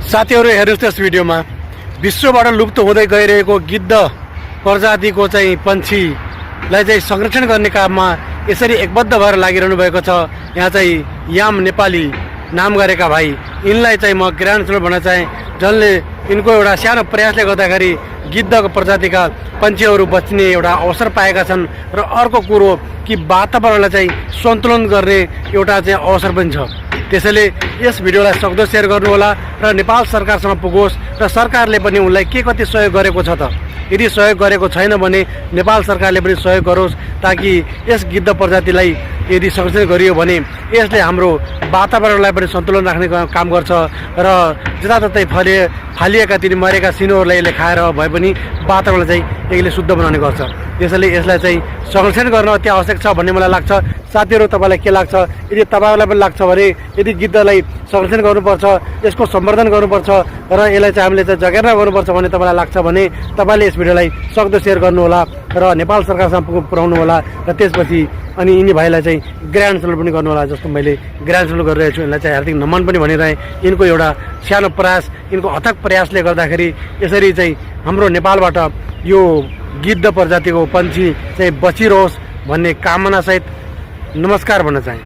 साथीहरु हेर्नुस् त्यस भिडियोमा विश्वबाट लुप्त हुँदै गइरहेको गिद्ध प्रजातिको चाहिँ पन्छीलाई चाहिँ संरक्षण गर्ने काममा यसरी एकबद्ध भएर लागिरहनु भएको छ। यहाँ चाहिँ याम नेपाली नाम गरेका भाइ यिनलाई चाहिँ म ग्राउन्ड फ्लोर भन्न चाहे, जसले यिनको एउटा सानो प्रयासले गर्दाखेरि गिद्धको प्रजातिका पन्छीहरू बच्ने एउटा अवसर पाएका छन् र अर्को कुरो कि वातावरणलाई चाहिँ सन्तुलन गर्ने एउटा चाहिँ अवसर पनि छ। त्यसैले यस भिडियोलाई सक्दो सेयर गर्नुहोला र नेपाल सरकारसँग पुगोस् र सरकारले पनि उनलाई के कति सहयोग गरेको छ त। यदि सहयोग गरेको छैन भने नेपाल सरकारले पनि सहयोग गरोस्, ताकि यस गिद्ध प्रजातिलाई यदि संरक्षण गरियो भने यसले हाम्रो वातावरणलाई पनि सन्तुलन राख्ने काम गर्छ र जताततै फालिएका ती मरेका सिनोहरूलाई यसले खाएर भए पनि वातावरणलाई चाहिँ यसले शुद्ध बनाउने गर्छ। त्यसैले यसलाई चाहिँ संरक्षण गर्न अति आवश्यक छ भन्ने मलाई लाग्छ। साथीहरू, तपाईँलाई के लाग्छ? यदि तपाईँहरूलाई पनि लाग्छ भने यदि गिद्धलाई संरक्षण गर्नुपर्छ, यसको सम्वर्धन गर्नुपर्छ र यसलाई चाहिँ हामीले चाहिँ जगेर्ना गर्नुपर्छ भन्ने तपाईँलाई लाग्छ भने तपाईँले यस भिडियोलाई सक्दो सेयर गर्नुहोला र नेपाल सरकारसँग पुर्याउनु होला र त्यसपछि अनि यिनी भाइलाई चाहिँ ग्राउन्ड फ्लोर पनि गर्नुहोला। जस्तो मैले ग्राउन्ड फ्लोर गरिरहेको छु, यिनलाई चाहिँ हार्दिक नमन पनि भनिरहेँ। यिनको एउटा सानो प्रयास, यिनको अथक प्रयासले गर्दाखेरि यसरी चाहिँ हाम्रो नेपालबाट यो गिद्ध प्रजातिको पन्छी चाहिँ बचिरहोस् भन्ने कामनासहित नमस्कार भन्न चाहे।